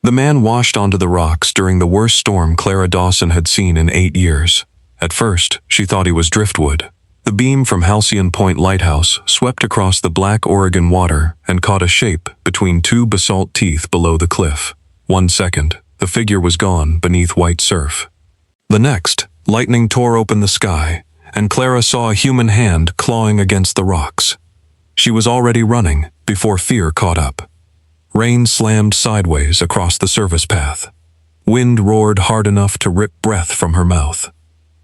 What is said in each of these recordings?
The man washed onto the rocks during the worst storm Clara Dawson had seen in 8 years. At first, she thought he was driftwood. The beam from Halcyon Point Lighthouse swept across the black Oregon water and caught a shape between two basalt teeth below the cliff. 1 second, the figure was gone beneath white surf. The next, lightning tore open the sky, and Clara saw a human hand clawing against the rocks. She was already running before fear caught up. Rain slammed sideways across the service path. Wind roared hard enough to rip breath from her mouth.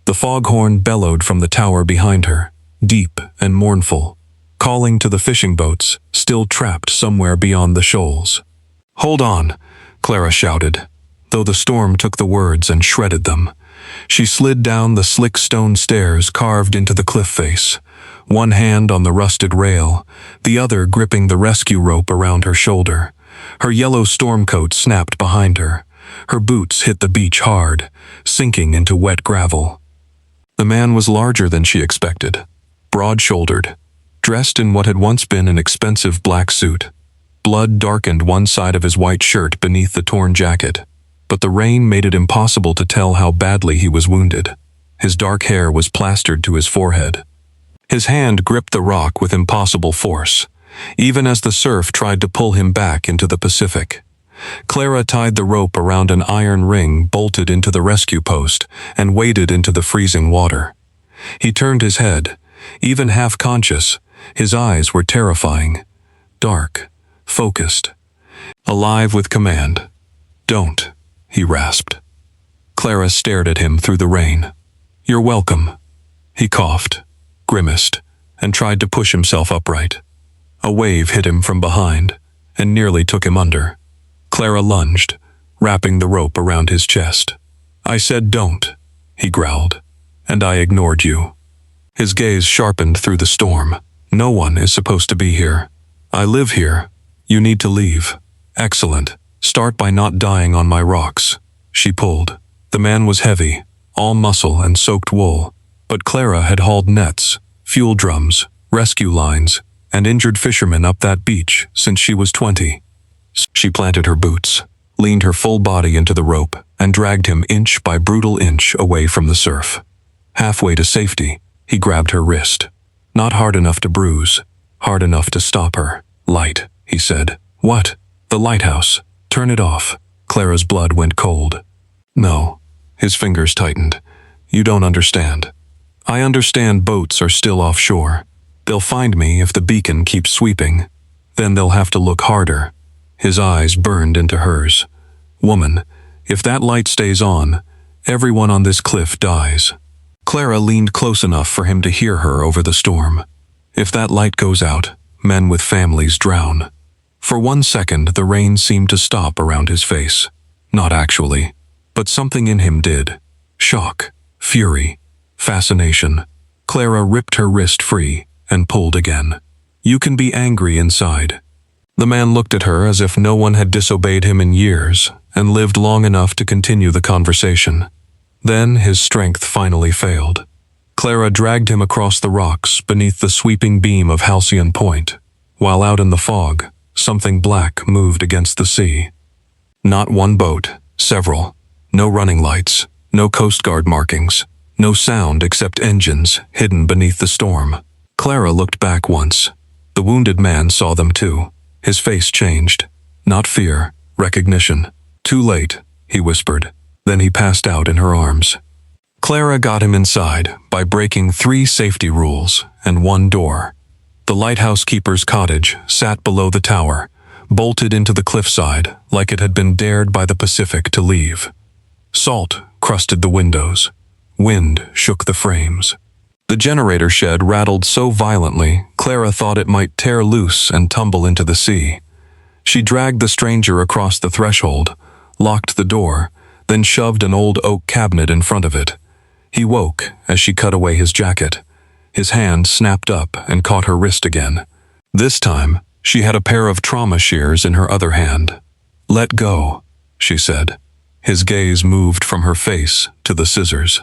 The foghorn bellowed from the tower behind her, deep and mournful, calling to the fishing boats still trapped somewhere beyond the shoals. "Hold on," Clara shouted, though the storm took the words and shredded them. She slid down the slick stone stairs carved into the cliff face, one hand on the rusted rail, the other gripping the rescue rope around her shoulder. Her yellow storm coat snapped behind her. Her boots hit the beach hard, sinking into wet gravel. The man was larger than she expected, broad-shouldered, dressed in what had once been an expensive black suit. Blood darkened one side of his white shirt beneath the torn jacket, but the rain made it impossible to tell how badly he was wounded. His dark hair was plastered to his forehead. His hand gripped the rock with impossible force, even as the surf tried to pull him back into the Pacific. Clara tied the rope around an iron ring bolted into the rescue post and waded into the freezing water. He turned his head, even half-conscious. His eyes were terrifying, dark, focused, alive with command. "Don't," he rasped. Clara stared at him through the rain. "You're welcome." He coughed, grimaced, and tried to push himself upright. A wave hit him from behind and nearly took him under. Clara lunged, wrapping the rope around his chest. "I said don't," he growled, "and I ignored you." His gaze sharpened through the storm. "No one is supposed to be here. I live here. You need to leave." "Excellent. Start by not dying on my rocks." She pulled. The man was heavy, all muscle and soaked wool, but Clara had hauled nets, fuel drums, rescue lines, and injured fishermen up that beach since she was 20. She planted her boots, leaned her full body into the rope, and dragged him inch by brutal inch away from the surf. Halfway to safety, he grabbed her wrist. Not hard enough to bruise, hard enough to stop her. "Light," he said. "What?" "The lighthouse. Turn it off." Clara's blood went cold. "No." His fingers tightened. "You don't understand. I understand boats are still offshore. They'll find me if the beacon keeps sweeping. Then they'll have to look harder." His eyes burned into hers. "Woman, if that light stays on, everyone on this cliff dies." Clara leaned close enough for him to hear her over the storm. "If that light goes out, men with families drown." For 1 second, the rain seemed to stop around his face. Not actually, but something in him did. Shock, fury, fascination. Clara ripped her wrist free and pulled again. "You can be angry inside." The man looked at her as if no one had disobeyed him in years and lived long enough to continue the conversation. Then his strength finally failed. Clara dragged him across the rocks beneath the sweeping beam of Halcyon Point, while out in the fog, something black moved against the sea. Not one boat, several. No running lights, no Coast Guard markings, no sound except engines hidden beneath the storm. Clara looked back once. The wounded man saw them too. His face changed. Not fear, recognition. "Too late," he whispered. Then he passed out in her arms. Clara got him inside by breaking 3 safety rules and 1 door. The lighthouse keeper's cottage sat below the tower, bolted into the cliffside like it had been dared by the Pacific to leave. Salt crusted the windows. Wind shook the frames. The generator shed rattled so violently, Clara thought it might tear loose and tumble into the sea. She dragged the stranger across the threshold, locked the door, then shoved an old oak cabinet in front of it. He woke as she cut away his jacket. His hand snapped up and caught her wrist again. This time, she had a pair of trauma shears in her other hand. "Let go," she said. His gaze moved from her face to the scissors.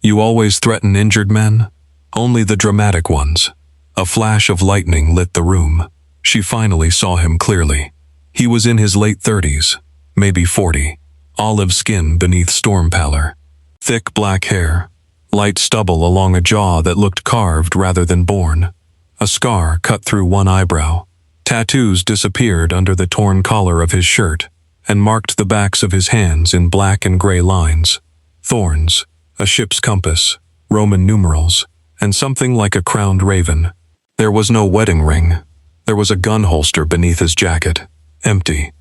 "You always threaten injured men?" "Only the dramatic ones." A flash of lightning lit the room. She finally saw him clearly. He was in his late 30s, maybe 40. Olive skin beneath storm pallor. Thick black hair. Light stubble along a jaw that looked carved rather than born. A scar cut through one eyebrow. Tattoos disappeared under the torn collar of his shirt and marked the backs of his hands in black and gray lines. Thorns, a ship's compass, Roman numerals, and something like a crowned raven. There was no wedding ring. There was a gun holster beneath his jacket, empty.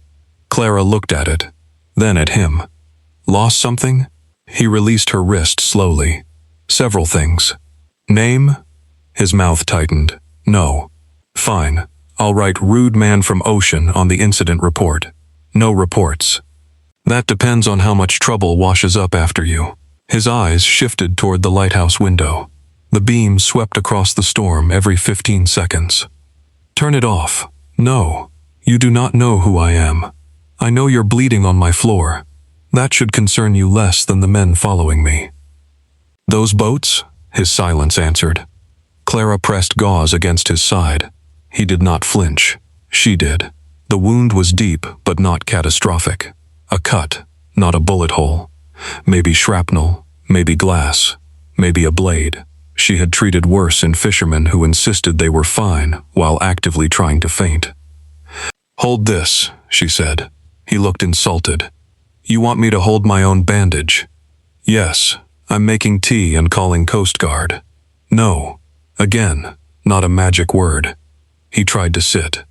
Clara looked at it, then at him. Lost something? He released her wrist slowly. Several things. Name? His mouth tightened. No. Fine. I'll write rude man from ocean on the incident report. No reports. That depends on how much trouble washes up after you. His eyes shifted toward the lighthouse window. The beam swept across the storm every 15 seconds. Turn it off. No. You do not know who I am. I know you're bleeding on my floor. That should concern you less than the men following me. Those boats? His silence answered. Clara pressed gauze against his side. He did not flinch. She did. The wound was deep, but not catastrophic. A cut, not a bullet hole. Maybe shrapnel, maybe glass, maybe a blade. She had treated worse in fishermen who insisted they were fine while actively trying to faint. Hold this, she said. He looked insulted. You want me to hold my own bandage? Yes, I'm making tea and calling Coast Guard. No. Again, not a magic word. He tried to sit.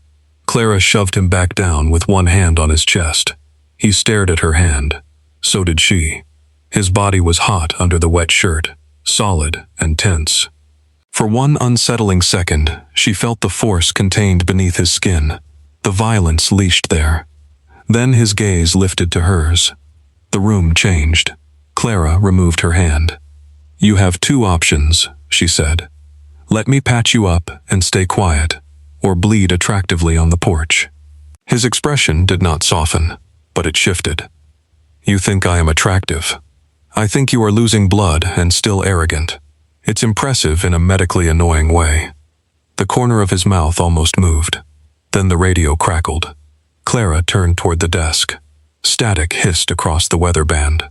Clara shoved him back down with one hand on his chest. He stared at her hand. So did she. His body was hot under the wet shirt, solid and tense. For one unsettling second, she felt the force contained beneath his skin, the violence leashed there. Then his gaze lifted to hers. The room changed. Clara removed her hand. You have two options, she said. Let me patch you up and stay quiet, or bleed attractively on the porch. His expression did not soften, but it shifted. You think I am attractive. I think you are losing blood and still arrogant. It's impressive in a medically annoying way. The corner of his mouth almost moved. Then the radio crackled. Clara turned toward the desk. Static hissed across the weather band.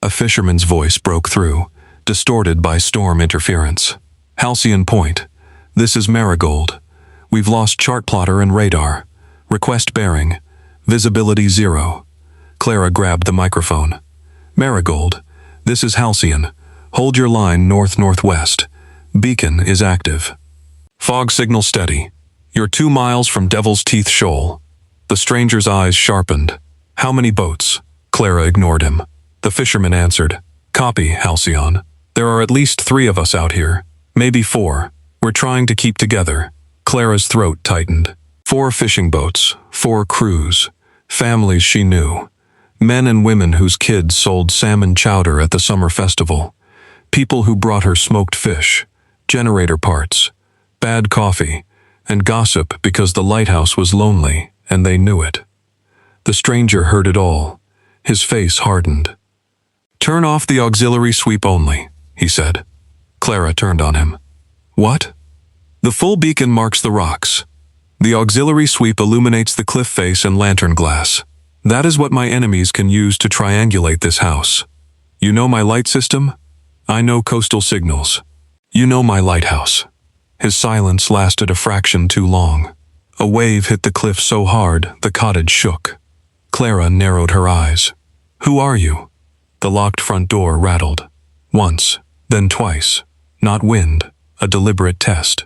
A fisherman's voice broke through, distorted by storm interference. Halcyon Point. This is Marigold. We've lost chart plotter and radar. Request bearing. Visibility 0. Clara grabbed the microphone. Marigold. This is Halcyon. Hold your line north-northwest. Beacon is active. Fog signal steady. You're 2 miles from Devil's Teeth Shoal. The stranger's eyes sharpened. How many boats? Clara ignored him. The fisherman answered. Copy, Halcyon. There are at least 3 of us out here. Maybe 4. We're trying to keep together. Clara's throat tightened. 4 fishing boats, 4 crews. Families she knew. Men and women whose kids sold salmon chowder at the summer festival. People who brought her smoked fish, generator parts, bad coffee, and gossip because the lighthouse was lonely and they knew it. The stranger heard it all. His face hardened. Turn off the auxiliary sweep only, he said. Clara turned on him. What? The full beacon marks the rocks. The auxiliary sweep illuminates the cliff face and lantern glass. That is what my enemies can use to triangulate this house. You know my light system? I know coastal signals. You know my lighthouse. His silence lasted a fraction too long. A wave hit the cliff so hard the cottage shook. Clara narrowed her eyes. Who are you? The locked front door rattled. Once, then twice. Not wind, a deliberate test.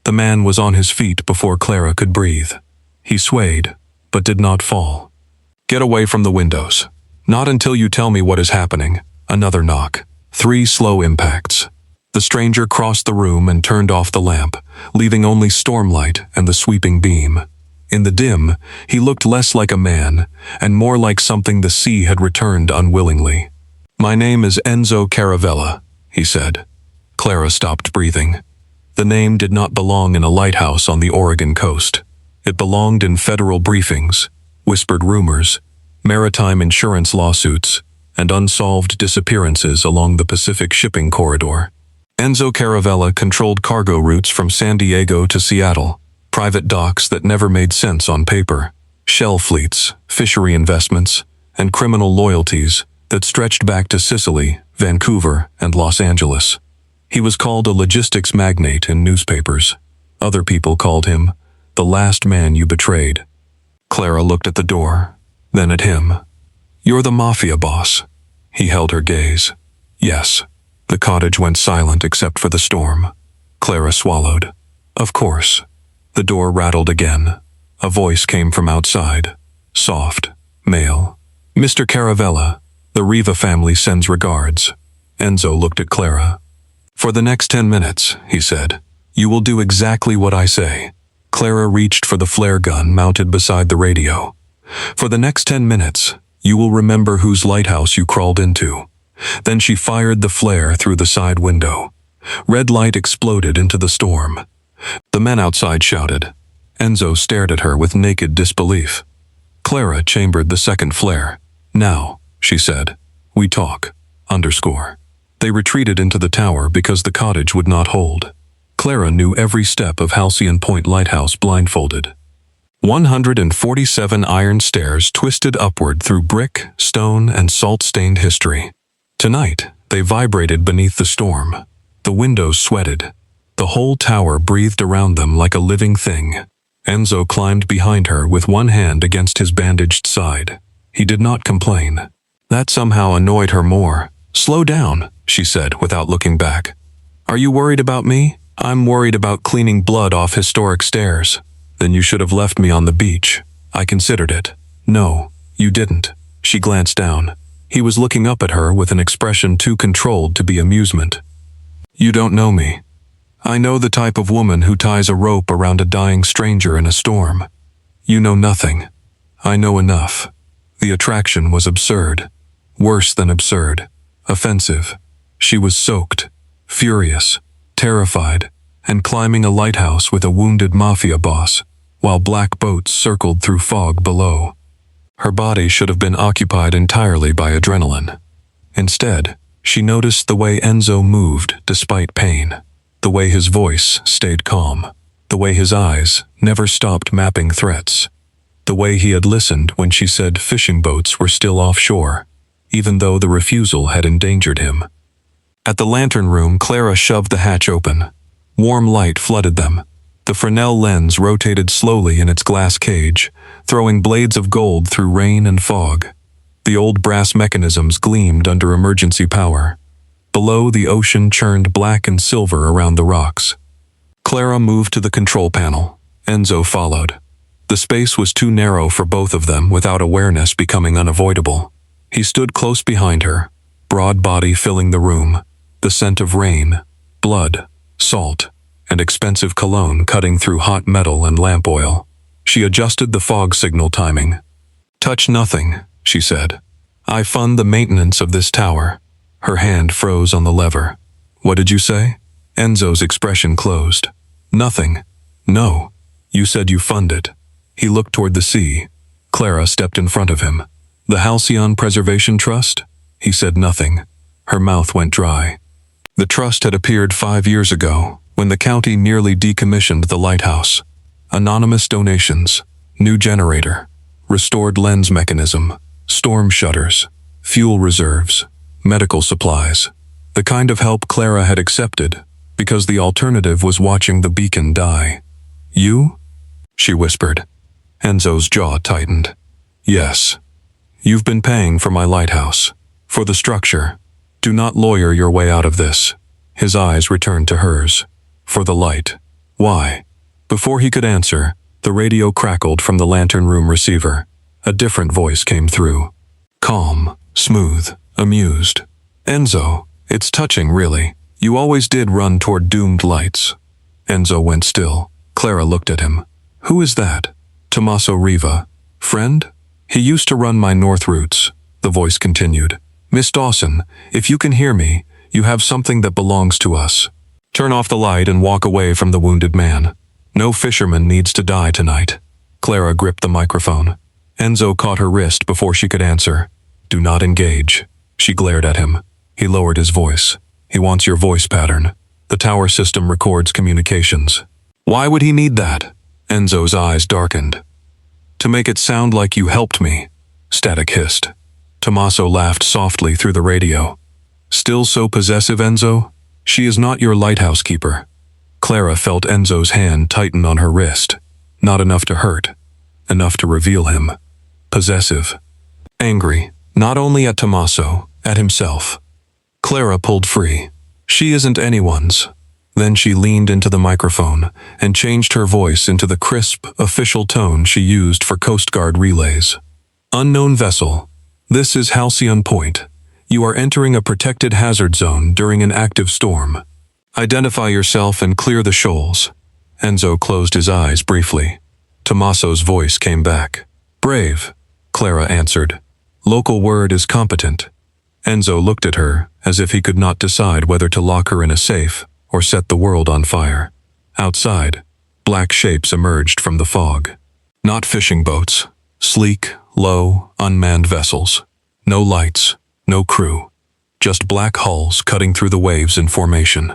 The man was on his feet before Clara could breathe. He swayed, but did not fall. Get away from the windows. Not until you tell me what is happening. Another knock. 3 slow impacts. The stranger crossed the room and turned off the lamp, leaving only stormlight and the sweeping beam. In the dim, he looked less like a man, and more like something the sea had returned unwillingly. My name is Enzo Caravella, he said. Clara stopped breathing. The name did not belong in a lighthouse on the Oregon coast. It belonged in federal briefings, whispered rumors, maritime insurance lawsuits, and unsolved disappearances along the Pacific shipping corridor. Enzo Caravella controlled cargo routes from San Diego to Seattle, private docks that never made sense on paper, shell fleets, fishery investments, and criminal loyalties that stretched back to Sicily, Vancouver, and Los Angeles. He was called a logistics magnate in newspapers. Other people called him the last man you betrayed. Clara looked at the door, then at him. "You're the mafia boss." He held her gaze. "Yes." The cottage went silent except for the storm. Clara swallowed. "Of course." The door rattled again. A voice came from outside. Soft, male. "Mr. Caravella, the Riva family sends regards." Enzo looked at Clara. "For the next 10 minutes," he said, "you will do exactly what I say." Clara reached for the flare gun mounted beside the radio. "For the next 10 minutes, you will remember whose lighthouse you crawled into." Then she fired the flare through the side window. Red light exploded into the storm. The men outside shouted. Enzo stared at her with naked disbelief. Clara chambered the second flare. "Now," she said, "we talk." They retreated into the tower because the cottage would not hold. Clara knew every step of Halcyon Point Lighthouse blindfolded. 147 iron stairs twisted upward through brick, stone, and salt-stained history. Tonight, they vibrated beneath the storm. The windows sweated. The whole tower breathed around them like a living thing. Enzo climbed behind her with one hand against his bandaged side. He did not complain. That somehow annoyed her more. "Slow down," she said without looking back. "Are you worried about me? I'm worried about cleaning blood off historic stairs." "Then you should have left me on the beach." "I considered it." "No, you didn't." She glanced down. He was looking up at her with an expression too controlled to be amusement. "You don't know me. I know the type of woman who ties a rope around a dying stranger in a storm. You know nothing. I know enough." The attraction was absurd. Worse than absurd. Offensive. She was soaked, furious, terrified, and climbing a lighthouse with a wounded mafia boss, while black boats circled through fog below. Her body should have been occupied entirely by adrenaline. Instead, she noticed the way Enzo moved despite pain, the way his voice stayed calm, the way his eyes never stopped mapping threats, the way he had listened when she said fishing boats were still offshore, even though the refusal had endangered him. At the lantern room, Clara shoved the hatch open. Warm light flooded them. The Fresnel lens rotated slowly in its glass cage, throwing blades of gold through rain and fog. The old brass mechanisms gleamed under emergency power. Below, the ocean churned black and silver around the rocks. Clara moved to the control panel. Enzo followed. The space was too narrow for both of them without awareness becoming unavoidable. He stood close behind her, broad body filling the room, the scent of rain, blood, salt, and expensive cologne cutting through hot metal and lamp oil. She adjusted the fog signal timing. "Touch nothing," she said. "I fund the maintenance of this tower." Her hand froze on the lever. "What did you say?" Enzo's expression closed. "Nothing." "No. You said you fund it." He looked toward the sea. Clara stepped in front of him. "The Halcyon Preservation Trust?" He said nothing. Her mouth went dry. The trust had appeared 5 years ago, when the county nearly decommissioned the lighthouse. Anonymous donations, new generator, restored lens mechanism, storm shutters, fuel reserves, medical supplies. The kind of help Clara had accepted, because the alternative was watching the beacon die. "You?" she whispered. Enzo's jaw tightened. "Yes. You've been paying for my lighthouse, for the structure. Do not lawyer your way out of this." His eyes returned to hers. "For the light." "Why?" Before he could answer, the radio crackled from the lantern room receiver. A different voice came through. Calm, smooth, amused. "Enzo, it's touching, really. You always did run toward doomed lights." Enzo went still. Clara looked at him. "Who is that?" "Tommaso Riva. Friend? He used to run my north routes," the voice continued. "Miss Dawson, if you can hear me, you have something that belongs to us. Turn off the light and walk away from the wounded man. No fisherman needs to die tonight." Clara gripped the microphone. Enzo caught her wrist before she could answer. "Do not engage." She glared at him. He lowered his voice. "He wants your voice pattern. The tower system records communications." "Why would he need that?" Enzo's eyes darkened. "To make it sound like you helped me," Static hissed. Tommaso laughed softly through the radio. Still so possessive, Enzo? She is not your lighthouse keeper. Clara felt Enzo's hand tighten on her wrist. Not enough to hurt, enough to reveal him. Possessive. Angry, not only at Tommaso, at himself. Clara pulled free. She isn't anyone's. Then she leaned into the microphone and changed her voice into the crisp, official tone she used for Coast Guard relays. Unknown vessel. This is Halcyon Point. You are entering a protected hazard zone during an active storm. Identify yourself and clear the shoals. Enzo closed his eyes briefly. Tommaso's voice came back. Brave, Clara answered. Local word is competent. Enzo looked at her as if he could not decide whether to lock her in a safe or set the world on fire. Outside, black shapes emerged from the fog. Not fishing boats. Sleek, low, unmanned vessels. No lights, no crew. Just black hulls cutting through the waves in formation.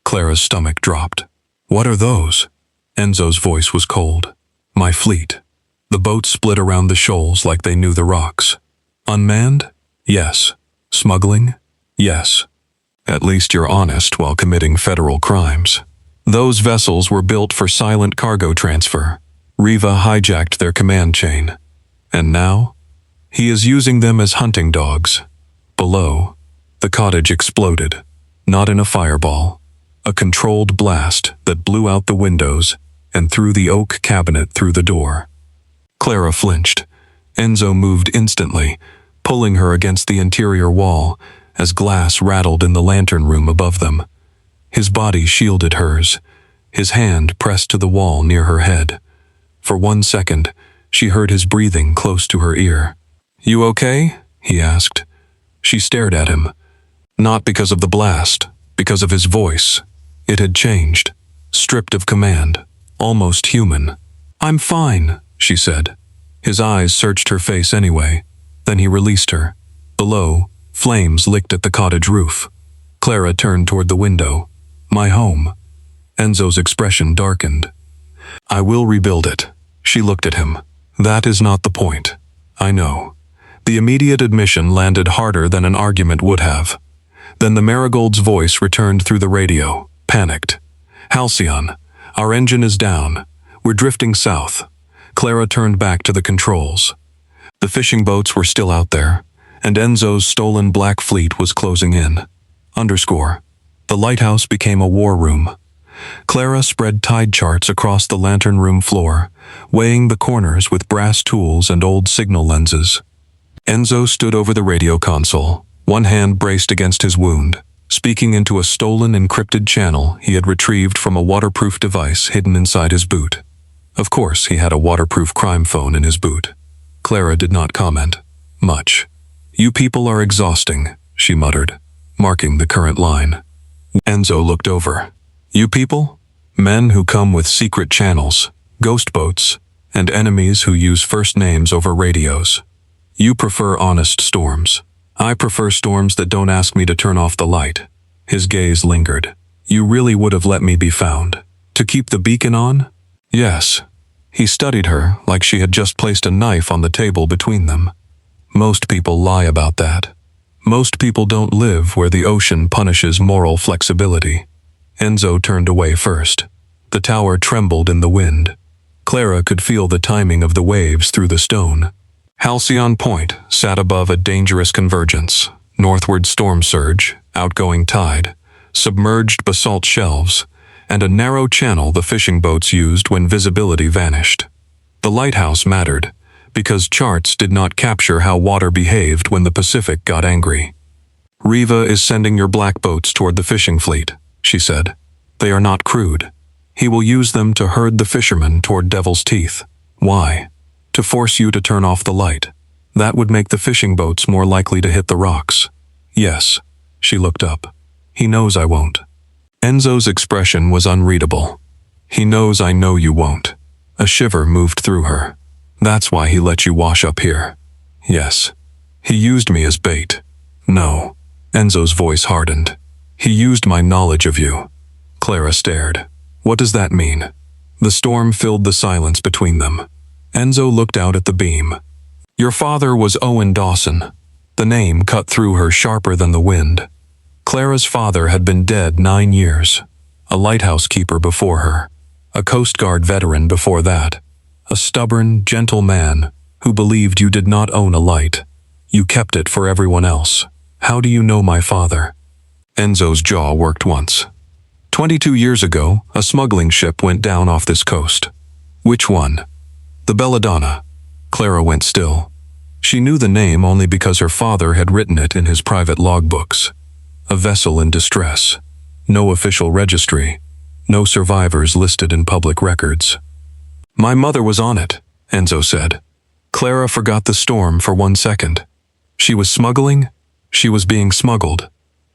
Clara's stomach dropped. What are those? Enzo's voice was cold. My fleet. The boats split around the shoals like they knew the rocks. Unmanned? Yes. Smuggling? Yes. At least you're honest while committing federal crimes. Those vessels were built for silent cargo transfer. Riva hijacked their command chain. And now? He is using them as hunting dogs. Below, the cottage exploded. Not in a fireball. A controlled blast that blew out the windows and threw the oak cabinet through the door. Clara flinched. Enzo moved instantly, pulling her against the interior wall as glass rattled in the lantern room above them. His body shielded hers, his hand pressed to the wall near her head. For 1 second, she heard his breathing close to her ear. You okay? He asked. She stared at him. Not because of the blast, because of his voice. It had changed, stripped of command, almost human. I'm fine, she said. His eyes searched her face anyway. Then he released her. Below, flames licked at the cottage roof. Clara turned toward the window. My home. Enzo's expression darkened. I will rebuild it. She looked at him. That is not the point. I know. The immediate admission landed harder than an argument would have. Then the Marigold's voice returned through the radio, panicked. Halcyon, our engine is down. We're drifting south. Clara turned back to the controls. The fishing boats were still out there, and Enzo's stolen black fleet was closing in. Underscore. The lighthouse became a war room. Clara spread tide charts across the lantern room floor, weighing the corners with brass tools and old signal lenses. Enzo stood over the radio console, one hand braced against his wound, speaking into a stolen encrypted channel he had retrieved from a waterproof device hidden inside his boot. Of course, he had a waterproof crime phone in his boot. Clara did not comment. Much. You people are exhausting, she muttered, marking the current line. Enzo looked over. You people? Men who come with secret channels, ghost boats, and enemies who use first names over radios. You prefer honest storms. I prefer storms that don't ask me to turn off the light. His gaze lingered. You really would have let me be found. To keep the beacon on? Yes. He studied her like she had just placed a knife on the table between them. Most people lie about that. Most people don't live where the ocean punishes moral flexibility. Enzo turned away first. The tower trembled in the wind. Clara could feel the timing of the waves through the stone. Halcyon Point sat above a dangerous convergence. Northward storm surge, outgoing tide, submerged basalt shelves, and a narrow channel the fishing boats used when visibility vanished. The lighthouse mattered, because charts did not capture how water behaved when the Pacific got angry. Riva is sending your black boats toward the fishing fleet, she said. They are not crewed. He will use them to herd the fishermen toward Devil's Teeth. Why? To force you to turn off the light. That would make the fishing boats more likely to hit the rocks. Yes. She looked up. He knows I won't. Enzo's expression was unreadable. He knows I know you won't. A shiver moved through her. That's why he let you wash up here. Yes. He used me as bait. No. Enzo's voice hardened. He used my knowledge of you. Clara stared. What does that mean? The storm filled the silence between them. Enzo looked out at the beam. Your father was Owen Dawson. The name cut through her sharper than the wind. Clara's father had been dead 9 years. A lighthouse keeper before her. A Coast Guard veteran before that. A stubborn, gentle man who believed you did not own a light. You kept it for everyone else. How do you know my father? Enzo's jaw worked once. 22 years ago, a smuggling ship went down off this coast. Which one? The Belladonna. Clara went still. She knew the name only because her father had written it in his private logbooks. A vessel in distress. No official registry. No survivors listed in public records. My mother was on it, Enzo said. Clara forgot the storm for 1 second. She was smuggling? She was being smuggled.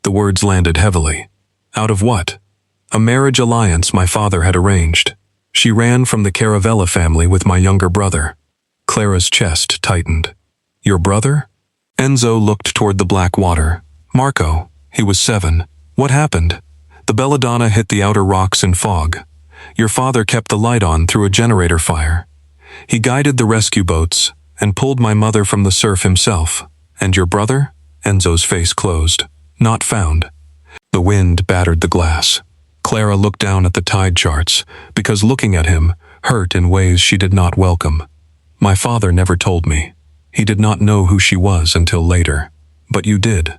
The words landed heavily. Out of what? A marriage alliance my father had arranged. She ran from the Caravella family with my younger brother. Clara's chest tightened. Your brother? Enzo looked toward the black water. Marco. He was 7. What happened? The Belladonna hit the outer rocks in fog. Your father kept the light on through a generator fire. He guided the rescue boats and pulled my mother from the surf himself. And your brother? Enzo's face closed. Not found. The wind battered the glass. Clara looked down at the tide charts, because looking at him hurt in ways she did not welcome. My father never told me. He did not know who she was until later. But you did.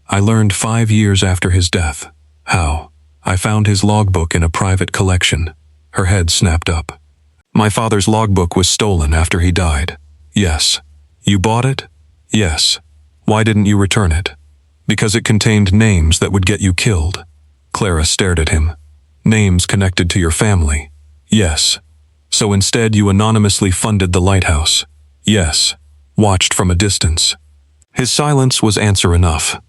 I learned 5 years after his death. How? I found his logbook in a private collection. Her head snapped up. My father's logbook was stolen after he died. Yes. You bought it? Yes. Why didn't you return it? Because it contained names that would get you killed. Clara stared at him. Names connected to your family. Yes. So instead you anonymously funded the Lighthouse. Yes. Watched from a distance. His silence was answer enough.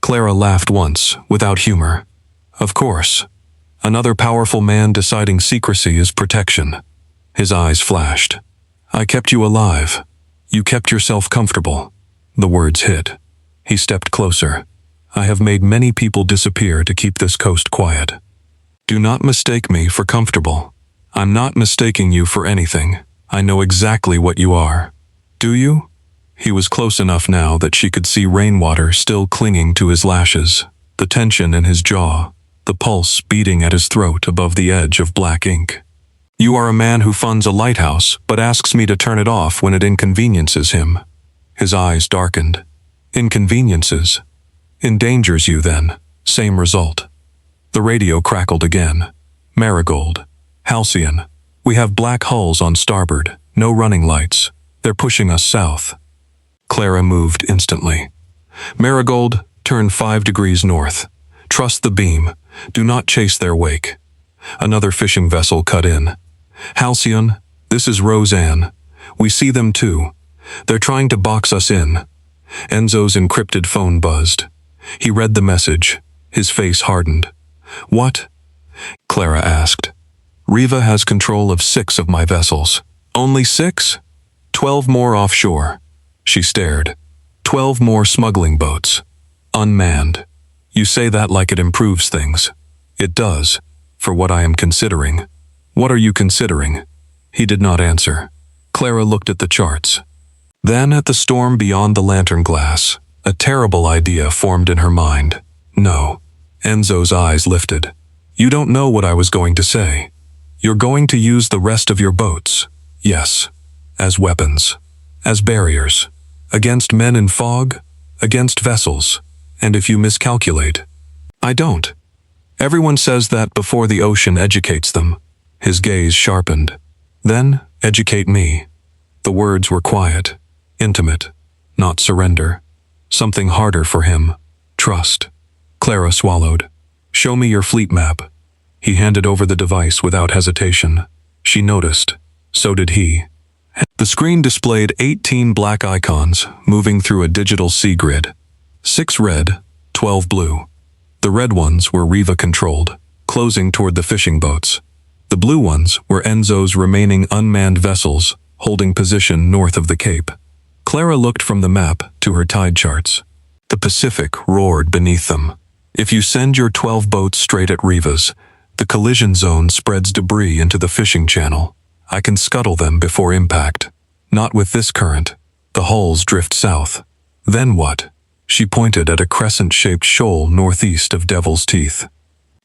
Clara laughed once, without humor. Of course. Another powerful man deciding secrecy is protection. His eyes flashed. I kept you alive. You kept yourself comfortable. The words hit. He stepped closer. I have made many people disappear to keep this coast quiet. Do not mistake me for comfortable. I'm not mistaking you for anything. I know exactly what you are. Do you? He was close enough now that she could see rainwater still clinging to his lashes, the tension in his jaw, the pulse beating at his throat above the edge of black ink. You are a man who funds a lighthouse, but asks me to turn it off when it inconveniences him. His eyes darkened. Inconveniences. Endangers you then. Same result. The radio crackled again. Marigold. Halcyon. We have black hulls on starboard. No running lights. They're pushing us south. Clara moved instantly. Marigold, turn 5 degrees north. Trust the beam. Do not chase their wake. Another fishing vessel cut in. Halcyon, this is Roseanne. We see them too. They're trying to box us in. Enzo's encrypted phone buzzed. He read the message. His face hardened. What? Clara asked. Riva has control of 6 of my vessels. Only 6? 12 more offshore. She stared. 12 more smuggling boats. Unmanned. You say that like it improves things. It does, for what I am considering. What are you considering? He did not answer. Clara looked at the charts. Then at the storm beyond the lantern glass, a terrible idea formed in her mind. No. Enzo's eyes lifted. You don't know what I was going to say. You're going to use the rest of your boats. Yes. As weapons. As barriers. Against men in fog. Against vessels. And if you miscalculate. I don't. Everyone says that before the ocean educates them. His gaze sharpened. Then, educate me. The words were quiet. Intimate. Not surrender. Something harder for him. Trust. Clara swallowed. Show me your fleet map. He handed over the device without hesitation. She noticed. So did he. The screen displayed 18 black icons moving through a digital sea grid. 6 red, 12 blue. The red ones were Riva-controlled, closing toward the fishing boats. The blue ones were Enzo's remaining unmanned vessels, holding position north of the Cape. Clara looked from the map to her tide charts. The Pacific roared beneath them. If you send your 12 boats straight at Riva's, the collision zone spreads debris into the fishing channel. I can scuttle them before impact. Not with this current. The hulls drift south. Then what? She pointed at a crescent-shaped shoal northeast of Devil's Teeth.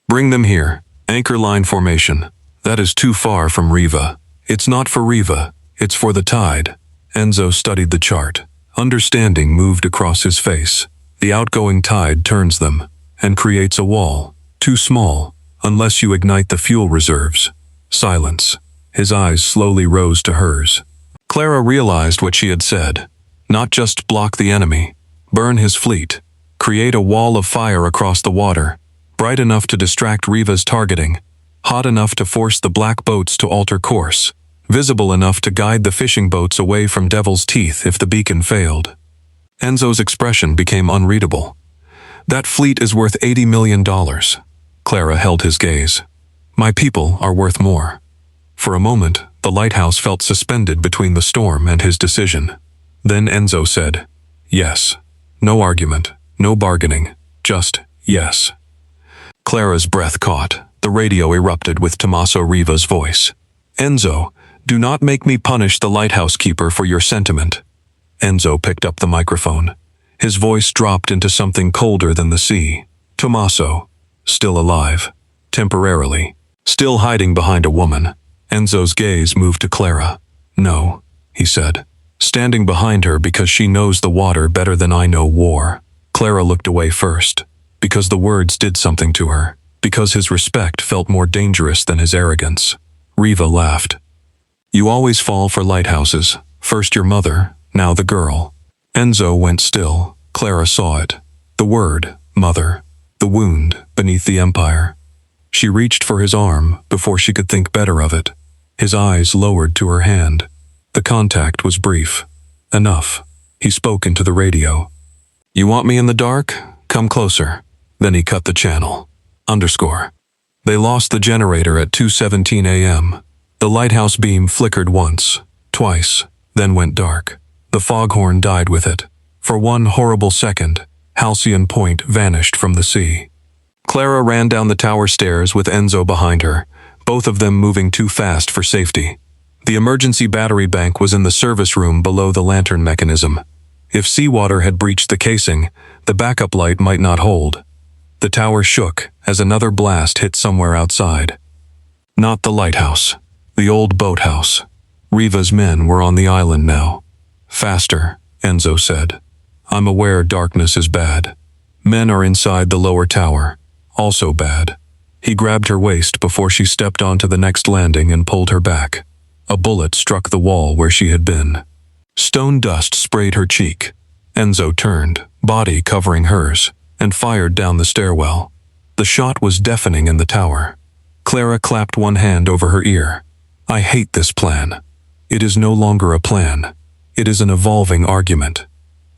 Bring them here. Anchor line formation. That is too far from Riva. It's not for Riva. It's for the tide. Enzo studied the chart. Understanding moved across his face. The outgoing tide turns them and creates a wall. Too small, unless you ignite the fuel reserves. Silence. His eyes slowly rose to hers. Clara realized what she had said. Not just block the enemy. Burn his fleet. Create a wall of fire across the water. Bright enough to distract Riva's targeting. Hot enough to force the black boats to alter course. Visible enough to guide the fishing boats away from Devil's Teeth if the beacon failed. Enzo's expression became unreadable. That fleet is worth $80 million. Clara held his gaze. My people are worth more. For a moment, the lighthouse felt suspended between the storm and his decision. Then Enzo said, yes. No argument, no bargaining, just yes. Clara's breath caught. The radio erupted with Tommaso Riva's voice. Enzo, do not make me punish the lighthouse keeper for your sentiment. Enzo picked up the microphone. His voice dropped into something colder than the sea. Tommaso, still alive, temporarily, still hiding behind a woman. Enzo's gaze moved to Clara. No, he said, standing behind her because she knows the water better than I know war. Clara looked away first, because the words did something to her, because his respect felt more dangerous than his arrogance. Riva laughed. You always fall for lighthouses, first your mother, now the girl. Enzo went still. Clara saw it. The word, mother, the wound beneath the empire. She reached for his arm before she could think better of it. His eyes lowered to her hand. The contact was brief. Enough. He spoke into the radio. You want me in the dark? Come closer. Then he cut the channel. Underscore. They lost the generator at 2:17 a.m. The lighthouse beam flickered once, twice, then went dark. The foghorn died with it. For one horrible second, Halcyon Point vanished from the sea. Clara ran down the tower stairs with Enzo behind her, both of them moving too fast for safety. The emergency battery bank was in the service room below the lantern mechanism. If seawater had breached the casing, the backup light might not hold. The tower shook as another blast hit somewhere outside. Not the lighthouse. The old boathouse. Riva's men were on the island now. Faster, Enzo said. I'm aware darkness is bad. Men are inside the lower tower. Also bad. He grabbed her waist before she stepped onto the next landing and pulled her back. A bullet struck the wall where she had been. Stone dust sprayed her cheek. Enzo turned, body covering hers, and fired down the stairwell. The shot was deafening in the tower. Clara clapped one hand over her ear. I hate this plan. It is no longer a plan. It is an evolving argument.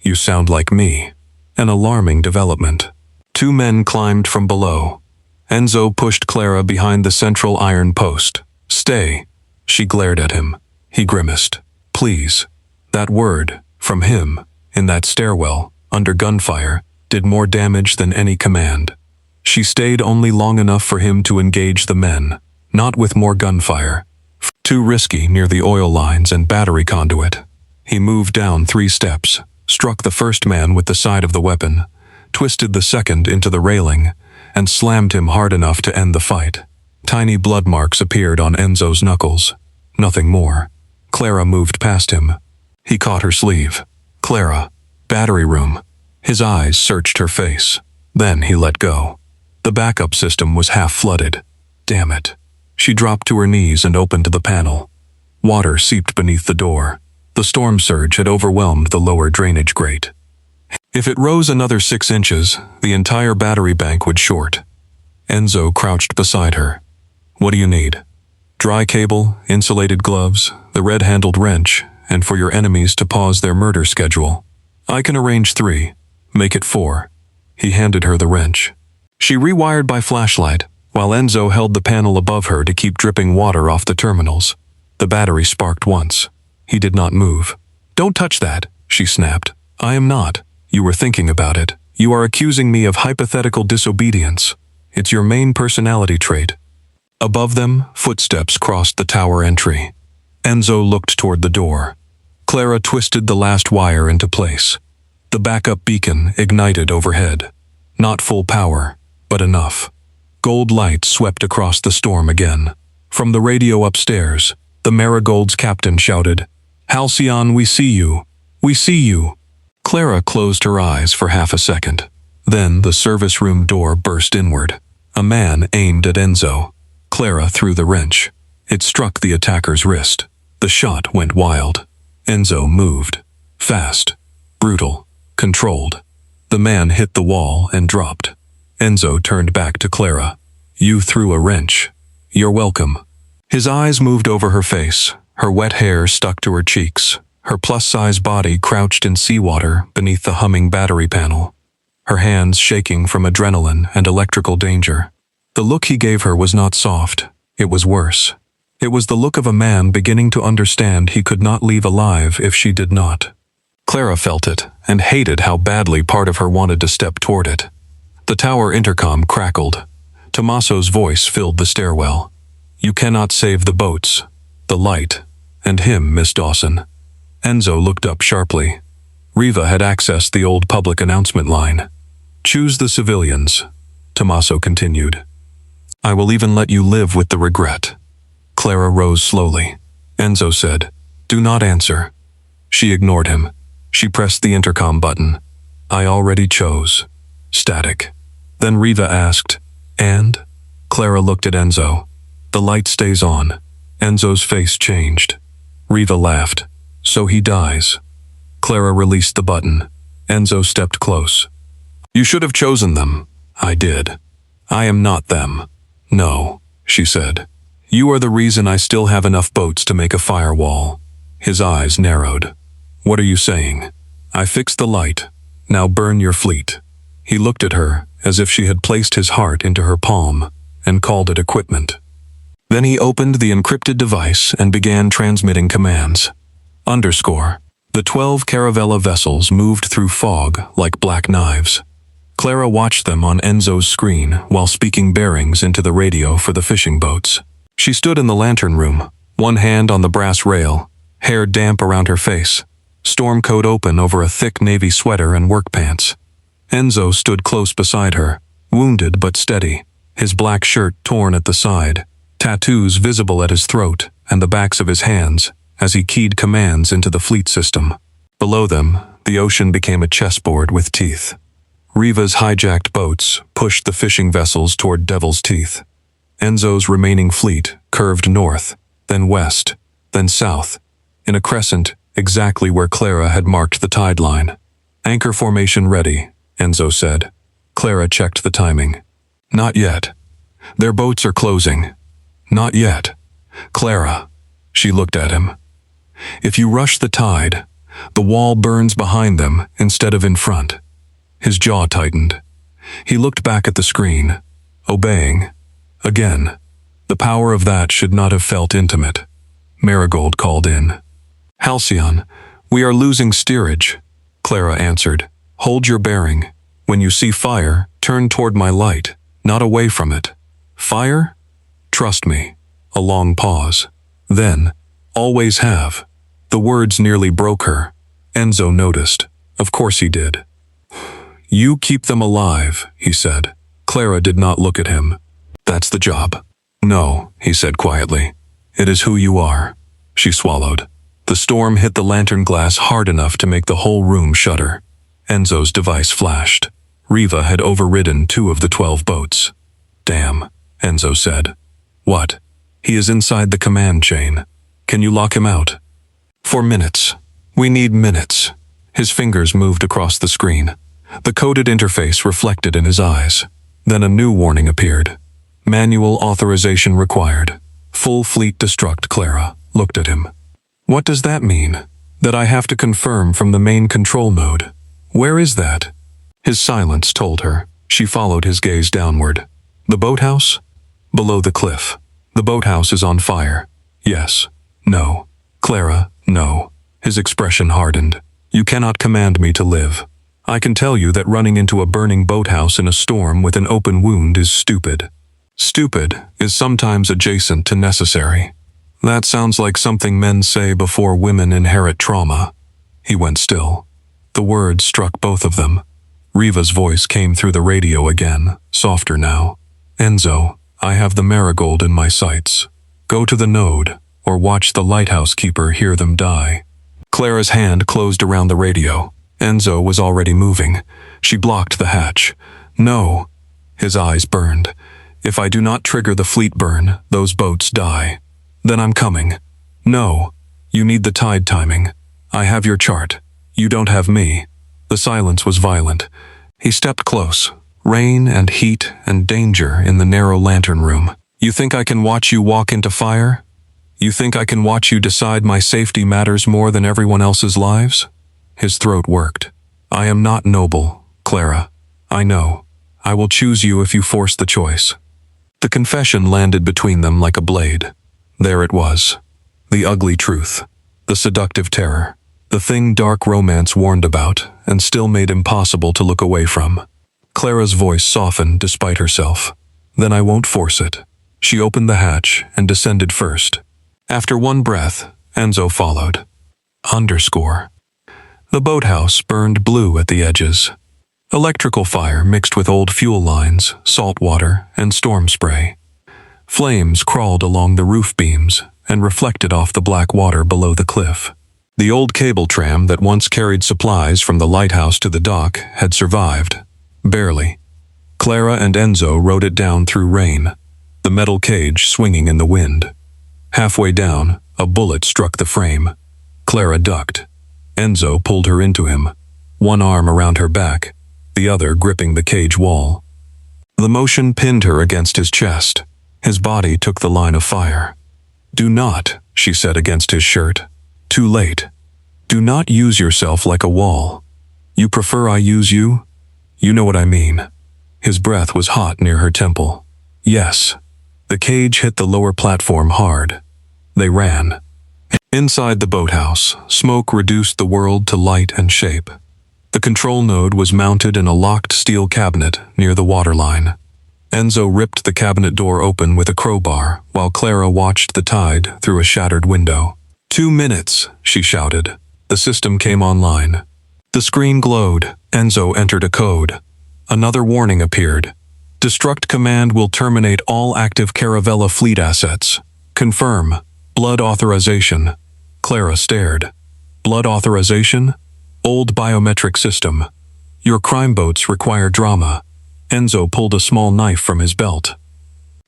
You sound like me. An alarming development. Two men climbed from below. Enzo pushed Clara behind the central iron post. Stay. She glared at him. He grimaced. Please. That word, from him, in that stairwell, under gunfire, did more damage than any command. She stayed only long enough for him to engage the men, not with more gunfire. Too risky near the oil lines and battery conduit. He moved down 3 steps, struck the first man with the side of the weapon, twisted the second into the railing, and slammed him hard enough to end the fight. Tiny blood marks appeared on Enzo's knuckles. Nothing more. Clara moved past him. He caught her sleeve. Clara. Battery room. His eyes searched her face. Then he let go. The backup system was half flooded. Damn it. She dropped to her knees and opened the panel. Water seeped beneath the door. The storm surge had overwhelmed the lower drainage grate. If it rose another 6 inches, the entire battery bank would short. Enzo crouched beside her. What do you need? Dry cable, insulated gloves, the red-handled wrench, and for your enemies to pause their murder schedule. I can arrange 3. Make it 4. He handed her the wrench. She rewired by flashlight, while Enzo held the panel above her to keep dripping water off the terminals. The battery sparked once. He did not move. Don't touch that, she snapped. I am not. You were thinking about it. You are accusing me of hypothetical disobedience. It's your main personality trait. Above them, footsteps crossed the tower entry. Enzo looked toward the door. Clara twisted the last wire into place. The backup beacon ignited overhead. Not full power, but enough. Gold light swept across the storm again. From the radio upstairs, the Marigold's captain shouted, "Halcyon, we see you! We see you!" Clara closed her eyes for half a second. Then the service room door burst inward. A man aimed at Enzo. Clara threw the wrench. It struck the attacker's wrist. The shot went wild. Enzo moved. Fast. Brutal. Controlled. The man hit the wall and dropped. Enzo turned back to Clara. "You threw a wrench. You're welcome." His eyes moved over her face. Her wet hair stuck to her cheeks. Her plus-size body crouched in seawater beneath the humming battery panel. Her hands shaking from adrenaline and electrical danger. The look he gave her was not soft. It was worse. It was the look of a man beginning to understand he could not leave alive if she did not. Clara felt it and hated how badly part of her wanted to step toward it. The tower intercom crackled. Tommaso's voice filled the stairwell. "You cannot save the boats, the light, and him, Miss Dawson." Enzo looked up sharply. Riva had accessed the old public announcement line. "Choose the civilians," Tommaso continued. "I will even let you live with the regret." Clara rose slowly. Enzo said, "Do not answer." She ignored him. She pressed the intercom button. "I already chose." Static. Then Riva asked, "And?" Clara looked at Enzo. "The light stays on." Enzo's face changed. Riva laughed. "So he dies." Clara released the button. Enzo stepped close. "You should have chosen them." "I did. I am not them." "No," she said. "You are the reason I still have enough boats to make a firewall." His eyes narrowed. "What are you saying?" "I fixed the light. Now burn your fleet." He looked at her as if she had placed his heart into her palm and called it equipment. Then he opened the encrypted device and began transmitting commands. Underscore. The 12 Caravella vessels moved through fog like black knives. Clara watched them on Enzo's screen while speaking bearings into the radio for the fishing boats. She stood in the lantern room, one hand on the brass rail, hair damp around her face, storm coat open over a thick navy sweater and work pants. Enzo stood close beside her, wounded but steady, his black shirt torn at the side, tattoos visible at his throat and the backs of his hands as he keyed commands into the fleet system. Below them, the ocean became a chessboard with teeth. Riva's hijacked boats pushed the fishing vessels toward Devil's Teeth. Enzo's remaining fleet curved north, then west, then south, in a crescent exactly where Clara had marked the tide line. "Anchor formation ready," Enzo said. Clara checked the timing. "Not yet. Their boats are closing." "Not yet. Clara." She looked at him. "If you rush the tide, the wall burns behind them instead of in front." His jaw tightened. He looked back at the screen, obeying. Again, the power of that should not have felt intimate. Marigold called in. "Halcyon, we are losing steerage," Clara answered. "Hold your bearing. When you see fire, turn toward my light, not away from it." "Fire? Trust me." A long pause. Then, "Always have." The words nearly broke her. Enzo noticed. Of course he did. "You keep them alive," he said. Clara did not look at him. "That's the job." "No," he said quietly. "It is who you are." She swallowed. The storm hit the lantern glass hard enough to make the whole room shudder. Enzo's device flashed. Riva had overridden 2 of the 12 boats. "Damn," Enzo said. "What?" "He is inside the command chain. Can you lock him out?" "For minutes. We need minutes." His fingers moved across the screen. The coded interface reflected in his eyes. Then a new warning appeared. "Manual authorization required. Full fleet destruct." Clara looked at him. "What does that mean? That I have to confirm from the main control node? Where is that?" His silence told her. She followed his gaze downward. "The boathouse?" "Below the cliff. The boathouse is on fire." "Yes." "No." "Clara, no." His expression hardened. "You cannot command me to live. I can tell you that running into a burning boathouse in a storm with an open wound is stupid. Stupid is sometimes adjacent to necessary. That sounds like something men say before women inherit trauma." He went still. The words struck both of them. Riva's voice came through the radio again, softer now. Enzo, I have the marigold in my sights. Go to the node, or watch the lighthouse keeper hear them die. Clara's hand closed around the radio. Enzo was already moving. She blocked the hatch. No. His eyes burned. If I do not trigger the fleet burn, those boats die. Then I'm coming. No. You need the tide timing. I have your chart. You don't have me. The silence was violent. He stepped close. Rain and heat and danger in the narrow lantern room. You think I can watch you walk into fire? You think I can watch you decide my safety matters more than everyone else's lives? His throat worked. I am not noble, Clara. I know. I will choose you if you force the choice. The confession landed between them like a blade. There it was. The ugly truth. The seductive terror. The thing dark romance warned about and still made impossible to look away from. Clara's voice softened despite herself. Then I won't force it. She opened the hatch and descended first. After one breath, Enzo followed. Underscore. The boathouse burned blue at the edges. Electrical fire mixed with old fuel lines, salt water, and storm spray. Flames crawled along the roof beams and reflected off the black water below the cliff. The old cable tram that once carried supplies from the lighthouse to the dock had survived. Barely. Clara and Enzo rode it down through rain, the metal cage swinging in the wind. Halfway down, a bullet struck the frame. Clara ducked. Enzo pulled her into him, one arm around her back, the other gripping the cage wall. The motion pinned her against his chest. His body took the line of fire. Do not, she said against his shirt. Too late. Do not use yourself like a wall. You prefer I use you? You know what I mean. His breath was hot near her temple. Yes. The cage hit the lower platform hard. They ran. Inside the boathouse, smoke reduced the world to light and shape. The control node was mounted in a locked steel cabinet near the waterline. Enzo ripped the cabinet door open with a crowbar while Clara watched the tide through a shattered window. 2 minutes, she shouted. The system came online. The screen glowed. Enzo entered a code. Another warning appeared. Destruct command will terminate all active Caravella fleet assets. Confirm. Blood authorization. Clara stared. Blood authorization? Old biometric system. Your crime boats require drama. Enzo pulled a small knife from his belt.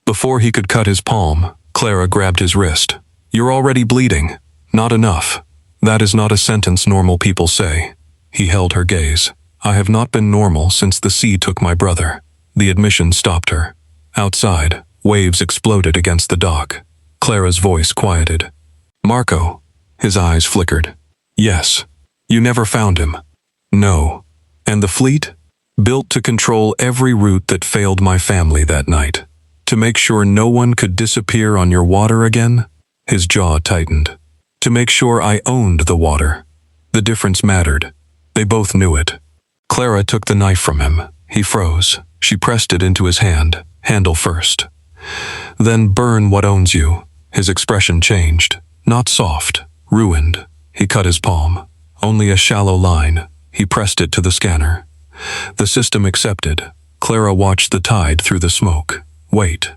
Before he could cut his palm, Clara grabbed his wrist. You're already bleeding. Not enough. That is not a sentence normal people say. He held her gaze. I have not been normal since the sea took my brother. The admission stopped her. Outside, waves exploded against the dock. Clara's voice quieted. Marco. His eyes flickered. Yes. You never found him. No. And the fleet? Built to control every route that failed my family that night. To make sure no one could disappear on your water again? His jaw tightened. To make sure I owned the water. The difference mattered. They both knew it. Clara took the knife from him. He froze. She pressed it into his hand, handle first. Then burn what owns you. His expression changed. Not soft, ruined. He cut his palm. Only a shallow line. He pressed it to the scanner. The system accepted. Clara watched the tide through the smoke. Wait.